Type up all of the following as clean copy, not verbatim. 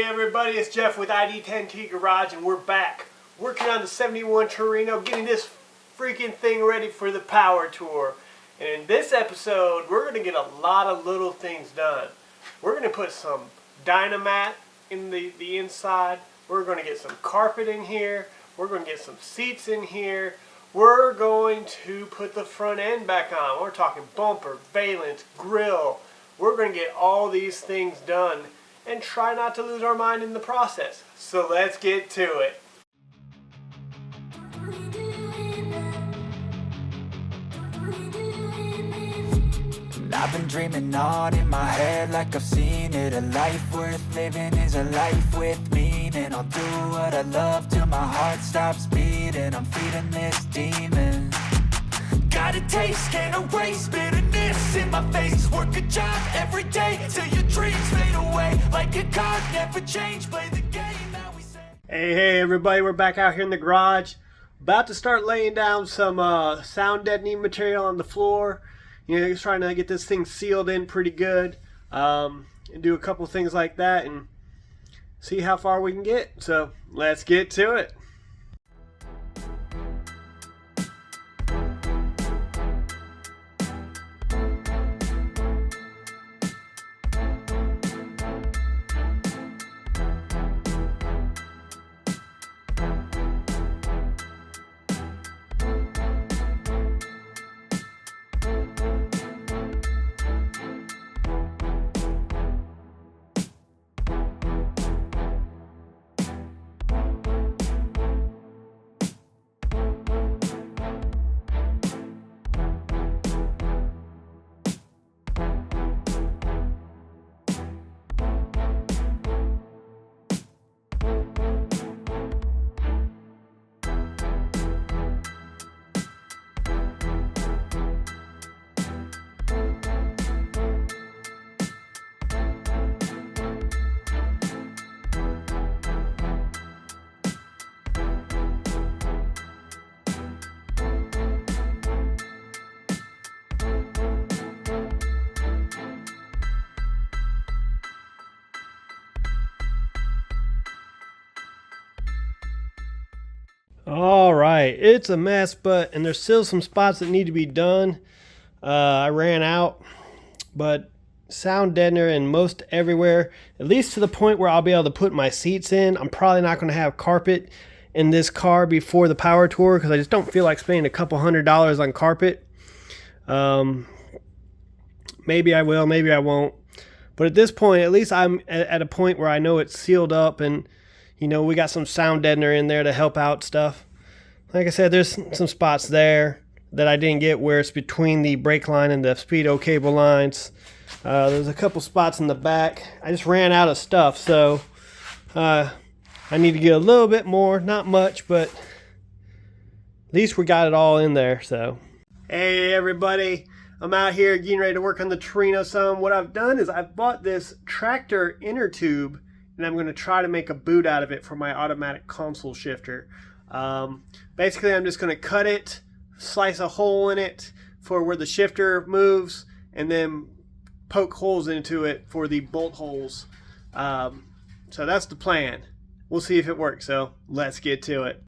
everybody, it's Jeff with ID10T Garage, and we're back working on the 71 Torino, getting this freaking thing ready for the power tour. And in this episode, we're going to get a lot of little things done. We're going to put some Dynamat in the inside. We're going to get some carpet in here. We're going to get some seats in here. We're going to put the front end back on. We're talking bumper, valence, grill. We're going to get all these things done and try not to lose our mind in the process. So let's get to it. I've been dreaming on in my head like I've seen it. A life worth living is a life with meaning. I'll do what I love till my heart stops beating. I'm feeding this demon. Got a taste, can't erase bitterness in my face. Work a job every day till your dreams fade away. Like a card, never change, play the game that we say. Hey everybody, we're back out here in the garage. About to start laying down some sound deadening material on the floor. You know, just trying to get this thing sealed in pretty good, and do a couple things like that and see how far we can get. So let's get to it. All right, it's a mess, and there's still some spots that need to be done. I ran out, but sound deadener in most everywhere, at least to the point where I'll be able to put my seats in. I'm probably not going to have carpet in this car before the power tour because I just don't feel like spending a couple $100s on carpet. Maybe I will, maybe I won't. But at this point, at least I'm at a point where I know it's sealed up and you know, we got some sound deadener in there to help out stuff. Like I said, there's some spots there that I didn't get where it's between the brake line and the speedo cable lines. There's a couple spots in the back. I just ran out of stuff, so I need to get a little bit more. Not much, but at least we got it all in there. So, hey everybody, I'm out here getting ready to work on the Torino some. What I've done is I've bought this tractor inner tube, and I'm going to try to make a boot out of it for my automatic console shifter. Basically, I'm just going to cut it, slice a hole in it for where the shifter moves, and then poke holes into it for the bolt holes. So that's the plan. We'll see if it works, so let's get to it.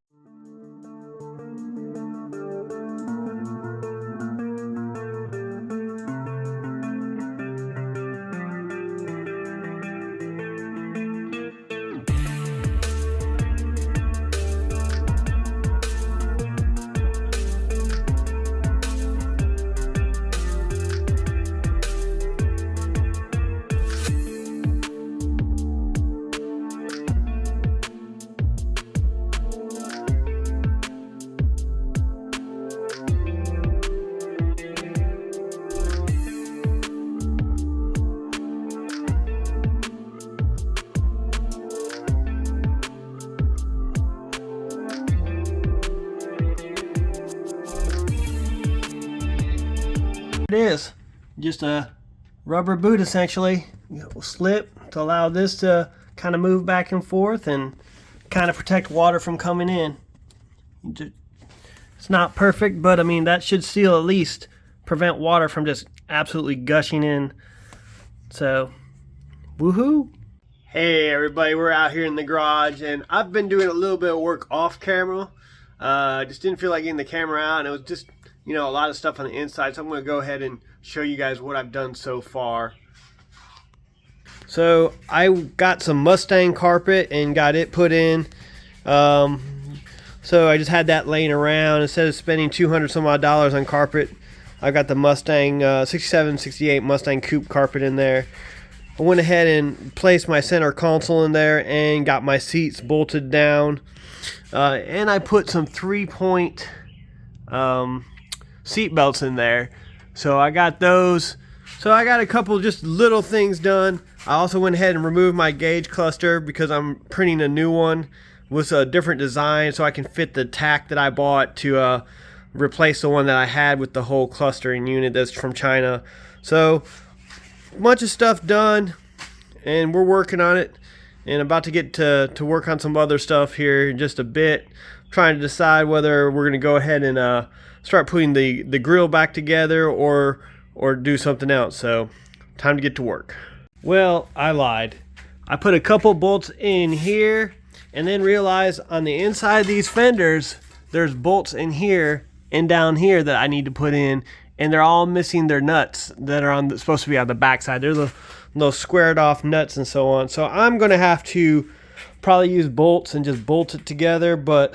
It is just a rubber boot essentially. It will slip to allow this to kind of move back and forth and kind of protect water from coming in. It's not perfect, but I mean that should seal, at least prevent water from just absolutely gushing in. So, woohoo! Hey everybody, we're out here in the garage and I've been doing a little bit of work off camera. Just didn't feel like getting the camera out, and it was just, a lot of stuff on the inside, so I'm going to go ahead and show you guys what I've done so far. So I got some Mustang carpet and got it put in. So I just had that laying around. Instead of spending $200 some odd on carpet, I got the Mustang 67, 68 Mustang coupe carpet in there. I went ahead and placed my center console in there and got my seats bolted down. And I put some 3-point seat belts in there. So I got those. So I got a couple just little things done. I also went ahead and removed my gauge cluster because I'm printing a new one with a different design so I can fit the tack that I bought to replace the one that I had with the whole clustering unit that's from China. So bunch of stuff done, and we're working on it, and about to get to work on some other stuff here in just a bit. I'm trying to decide whether we're going to go ahead and start putting the grill back together or do something else. So time to get to work. Well, I lied. I put a couple bolts in here and then realized on the inside of these fenders there's bolts in here and down here that I need to put in, and they're all missing their nuts that are supposed to be on the back side. They're the little squared off nuts and so on. So I'm going to have to probably use bolts and just bolt it together, but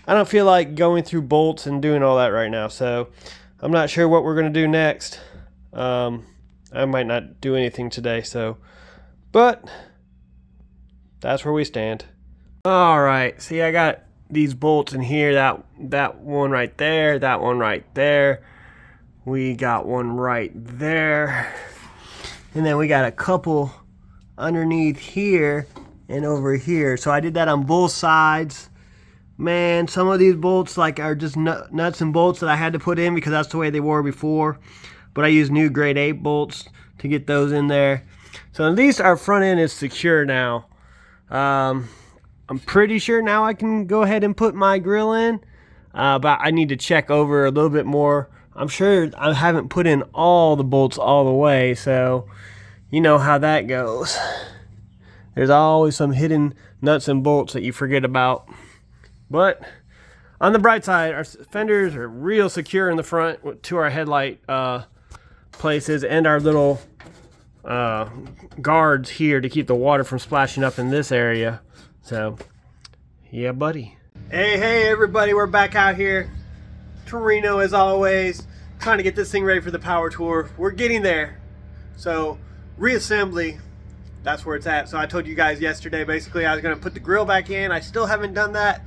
I don't feel like going through bolts and doing all that right now. So I'm not sure what we're going to do next. I might not do anything today, but that's where we stand. All right, see, I got these bolts in here, that one right there, that one right there, we got one right there, and then we got a couple underneath here and over here. So I did that on both sides. Man, some of these bolts are just nuts and bolts that I had to put in because that's the way they were before, but I used new grade 8 bolts to get those in there. So at least our front end is secure now. I'm pretty sure now I can go ahead and put my grill in, but I need to check over a little bit more. I'm sure I haven't put in all the bolts all the way, so you know how that goes. There's always some hidden nuts and bolts that you forget about. But on the bright side, our fenders are real secure in the front to our headlight places, and our little guards here to keep the water from splashing up in this area. So, yeah, buddy. Hey, everybody, we're back out here. Torino, as always, trying to get this thing ready for the power tour. We're getting there. So, Reassembly, that's where it's at. So I told you guys yesterday, basically, I was going to put the grill back in. I still haven't done that.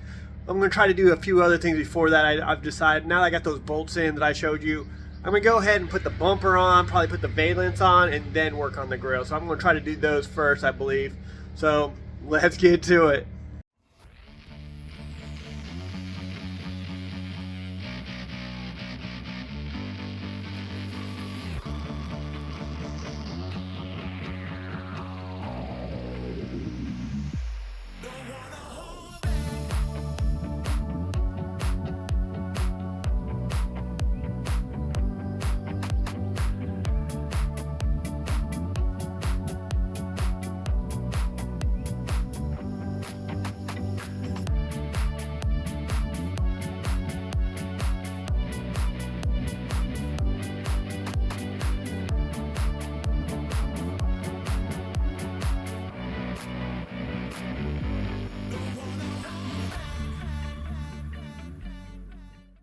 I'm going to try to do a few other things before that. I've decided, now that I got those bolts in that I showed you, I'm going to go ahead and put the bumper on, probably put the valence on, and then work on the grill. So I'm going to try to do those first, I believe. So let's get to it.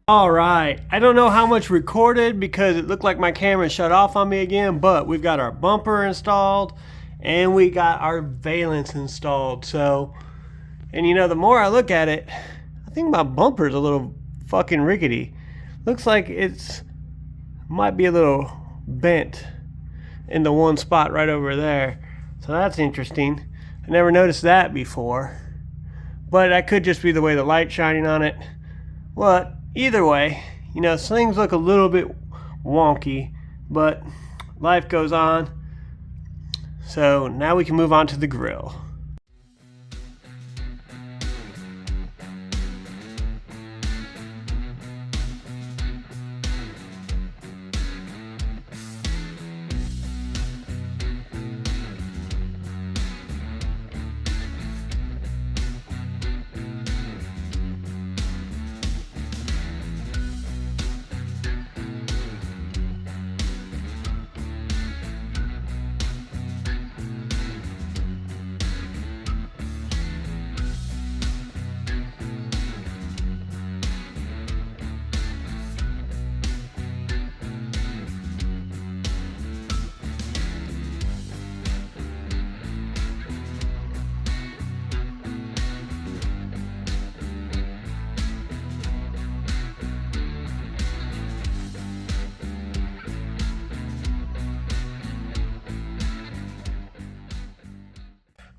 All right, I don't know how much recorded because it looked like my camera shut off on me again, but we've got our bumper installed and we got our valence installed. So, and the more I look at it, I think my bumper's a little fucking rickety. Looks like might be a little bent in the one spot right over there. So that's interesting. I never noticed that before, but that could just be the way the light's shining on it. But either way, things look a little bit wonky, but life goes on. So now we can move on to the grill.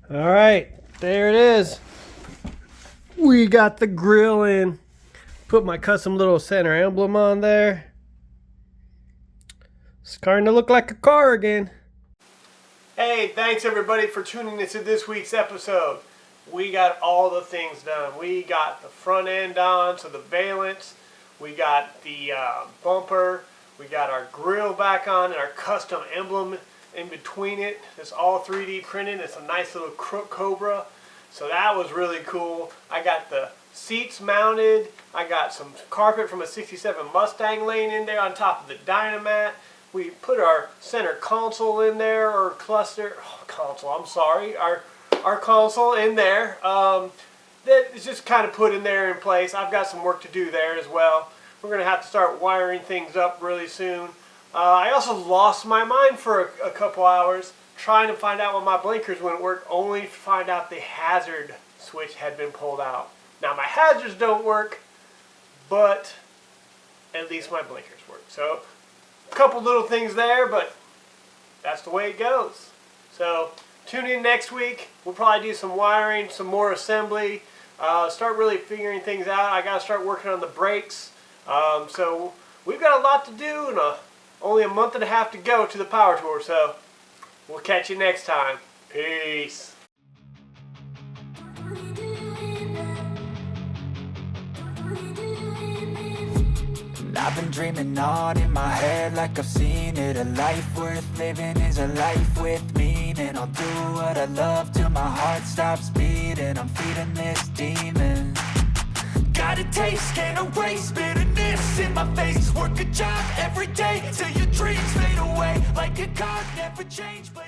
All right, there it is. We got the grill in. Put my custom little center emblem on there. It's starting to look like a car again. Hey, thanks everybody for tuning into this week's episode. We got all the things done. We got the front end on, so the valance. We got the bumper. We got our grill back on and our custom emblem in between it. It's all 3D printed. It's a nice little crook cobra. So that was really cool. I got the seats mounted. I got some carpet from a 67 Mustang laying in there on top of the Dynamat. We put our center console in there, or cluster, console, I'm sorry, our console in there. That is just kind of put in there in place. I've got some work to do there as well. We're going to have to start wiring things up really soon. I also lost my mind for a couple hours trying to find out why my blinkers wouldn't work, only to find out the hazard switch had been pulled out. Now my hazards don't work, but at least my blinkers work. So a couple little things there, but that's the way it goes. So tune in next week. We'll probably do some wiring, some more assembly, start really figuring things out. I got to start working on the brakes. So we've got a lot to do and only a month and a half to go to the power tour. So we'll catch you next time. Peace. I've been dreaming on in my head like I've seen it. A life worth living is a life with meaning. I'll do what I love till my heart stops beating. I'm feeding this demon. Got a taste, can't erase bitterness in my face. Work a job every day till your dreams fade away. Like a card, never change. Play